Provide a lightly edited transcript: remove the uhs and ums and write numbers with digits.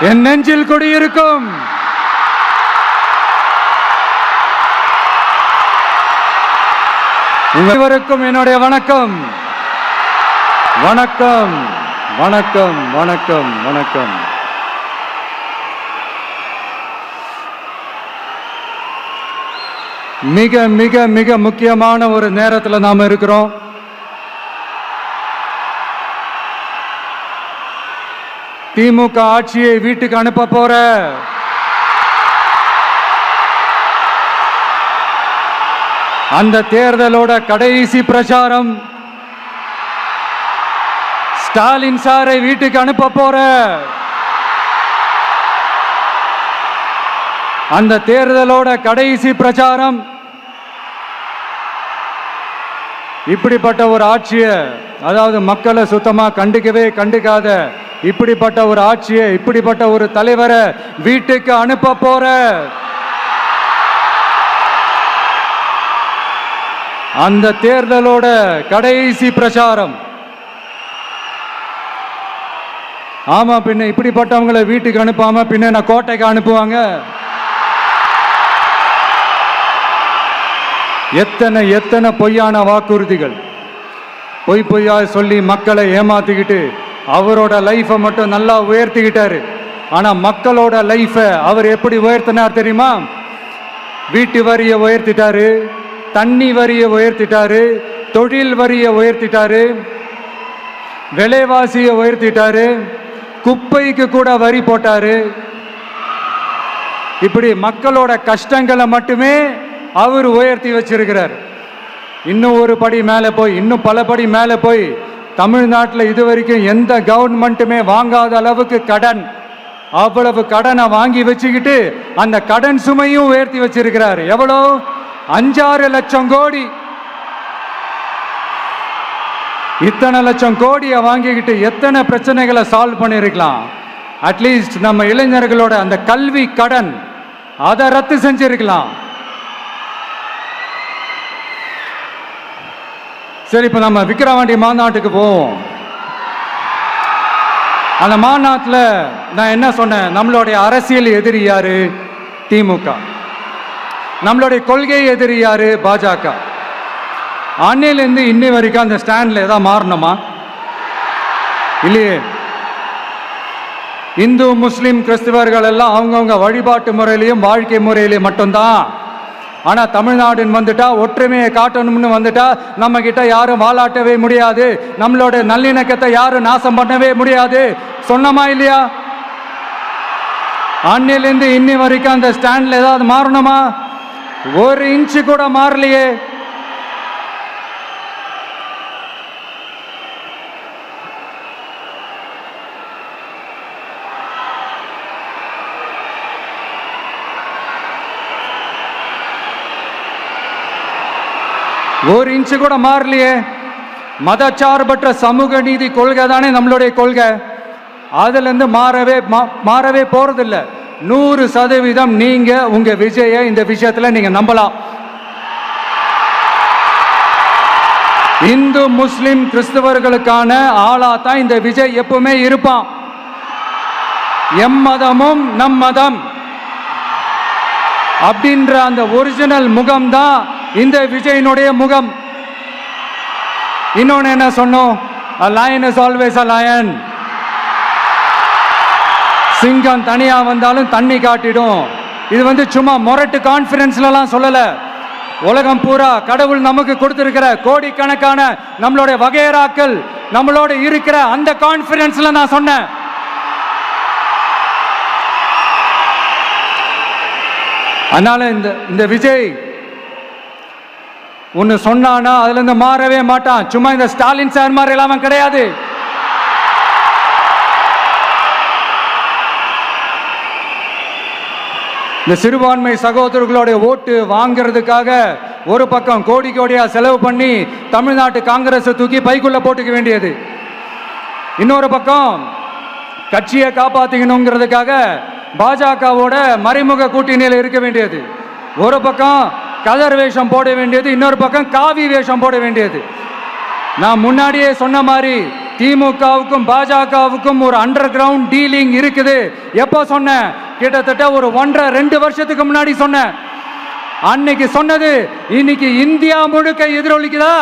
என் நெஞ்சில் குடியிருக்கும் உங்களுக்கும் என்னுடைய வணக்கம். வணக்கம் வணக்கம் வணக்கம் வணக்கம். மிக மிக மிக முக்கியமான ஒரு நேரத்தில் நாம இருக்கிறோம். திமுக ஆட்சியை வீட்டுக்கு அனுப்ப போற அந்த தேர்தலோட கடைசி பிரச்சாரம், ஸ்டாலின் சாரை வீட்டுக்கு அனுப்ப போற அந்த தேர்தலோட கடைசி பிரச்சாரம், இப்படிப்பட்ட ஒரு ஆட்சியை, அதாவது மக்களை சுத்தமா கண்டுக்காத இப்படிப்பட்ட ஒரு ஆட்சியை, இப்படிப்பட்ட ஒரு தலைவரை வீட்டுக்கு அனுப்ப போற அந்த தேர்தலோட கடைசி பிரச்சாரம். ஆமா, பின்ன இப்படிப்பட்டவங்களை வீட்டுக்கு அனுப்பாம பின்ன நான் கோட்டைக்கு அனுப்புவாங்க? எத்தனை எத்தனை பொய்யான வாக்குறுதிகள், பொய்யா சொல்லி மக்களை ஏமாத்திக்கிட்டு அவரோட லைஃபை மட்டும் நல்லா உயர்த்திக்கிட்டாரு. ஆனா மக்களோட லைஃபை அவர் எப்படி உயர்த்தினார் தெரியுமா? வீட்டு வரியை உயர்த்திட்டாரு, தண்ணி வரியை உயர்த்திட்டாரு, தொழில் வரியை உயர்த்திட்டாரு, விலைவாசியை உயர்த்திட்டாரு, குப்பைக்கு கூட வரி போட்டாரு. இப்படி மக்களோட கஷ்டங்களை மட்டுமே அவர் உயர்த்தி வச்சிருக்கிறார். இன்னும் ஒரு படி மேலே போய், இன்னும் பல படி மேலே போய், தமிழ்நாட்டில் இதுவரைக்கும் எந்த கவர்மெண்ட்டுமே வாங்காத அளவுக்கு கடன், அவ்வளவு கடனை வாங்கி வச்சுக்கிட்டு அந்த கடன் சுமையும் உயர்த்தி வச்சிருக்கிறார். எவ்வளோ? 5-6 லட்சம் கோடி. இத்தனை லட்சம் கோடியை வாங்கிக்கிட்டு எத்தனை பிரச்சனைகளை சால்வ் பண்ணிருக்கலாம். அட்லீஸ்ட் நம்ம இளைஞர்களோட அந்த கல்வி கடன் அதை ரத்து செஞ்சிருக்கலாம். சரி, இப்ப நம்ம விக்கிரவாண்டி மாநாட்டுக்கு போவோம். அந்த மாநாட்டில் நான் என்ன சொன்னேன்? நம்மளுடைய அரசியல் எதிரி யாரு? திமுக. நம்மளுடைய கொள்கை எதிரி யாரு? பாஜக. அன்னையிலேருந்து இன்னி வரைக்கும் அந்த ஸ்டாண்ட்ல ஏதாவது மாறணுமா? இல்லையே. இந்து முஸ்லிம் கிறிஸ்தவர்கள் எல்லாம் அவங்கவுங்க வழிபாட்டு முறையிலையும் வாழ்க்கை முறையிலையும் மட்டும்தான். ஆனா தமிழ்நாடுன்னு வந்துட்டா, ஒற்றுமையை காட்டணும்னு வந்துட்டா, நம்ம கிட்ட யாரும் வாலாட்டவே முடியாது, நம்மளோட நல்லிணக்கத்தை யாரும் நாசம் பண்ணவே முடியாது. சொன்னமா இல்லையா? அன்னிலிருந்து இன்னி வரைக்கும் அந்த ஸ்டாண்ட்ல ஏதாவது மாறணுமா? 1 இன்ச்சு கூட மாறலையே. ஒரு இன்ச்சு கூட மாறலையே. மதச்சார்பற்ற சமூக நீதி கொள்கை தானே நம்மளுடைய கொள்கை. அதுல இருந்து மாறவே போறதில்லை. 100% நீங்க உங்க விஜய இந்த விஷயத்துல நீங்க நம்பலாம். இந்து முஸ்லிம் கிறிஸ்தவர்களுக்கான ஆளா தான் இந்த விஜய் எப்பவுமே இருப்பான். எம்மதமும் நம் மதம் அப்படின்ற அந்த ஒரிஜினல் முகம் தான் இந்த விஜயினுடைய முகம். இன்னொன்னு என்ன சொன்னோம்? A lion is always a lion. சிங்கம் தனியா வந்தாலும் தண்ணி காட்டிடும். இது சும்மா மொரட்டு கான்ஃபரன்ஸ்லாம் சொல்லல. உலகம் பூரா கடவுள் நமக்கு கொடுத்திருக்கிற கோடிக்கணக்கான நம்மளுடைய வகையறாக்கள் நம்மளோட இருக்கிற அந்த கான்ஃபரன்ஸ்ல நான் சொன்னேன். அதனால இந்த விஜய் ஒன்னு சொன்னானா அதுல இருந்து மாறவே மாட்டான். சும்மா இந்த ஸ்டாலின் சார் மாதிரி எல்லாம் கிடையாது. இந்த சிறுபான்மை சகோதரர்களுடைய ஓட்டு வாங்கிறதுக்காக ஒரு பக்கம் கோடியா செலவு பண்ணி தமிழ்நாட்டு காங்கிரஸ் தூக்கி பைக்குள்ள போட்டுக்க வேண்டியது, இன்னொரு பக்கம் கட்சியை காப்பாத்திக்கணுங்கிறதுக்காக பாஜகவோட மறைமுக கூட்டணியில் இருக்க வேண்டியது, ஒரு பக்கம் கதர் வேஷம் போட வேண்டியது, இன்னொரு பக்கம் காவி வேஷம் போட வேண்டியது. நான் முன்னாடியே சொன்ன மாதிரி திமுகவுக்கும் பாஜகவுக்கும் ஒரு அண்டர் கிரவுண்ட் டீலிங் இருக்குது. எப்போ சொன்னேன்? கிட்டத்தட்ட ஒரு 1.5-2 வருஷத்துக்கு முன்னாடி சொன்னேன். அன்னைக்கு சொன்னது இன்னைக்கு இந்தியா முழுக்க எதிரொலிக்குதா?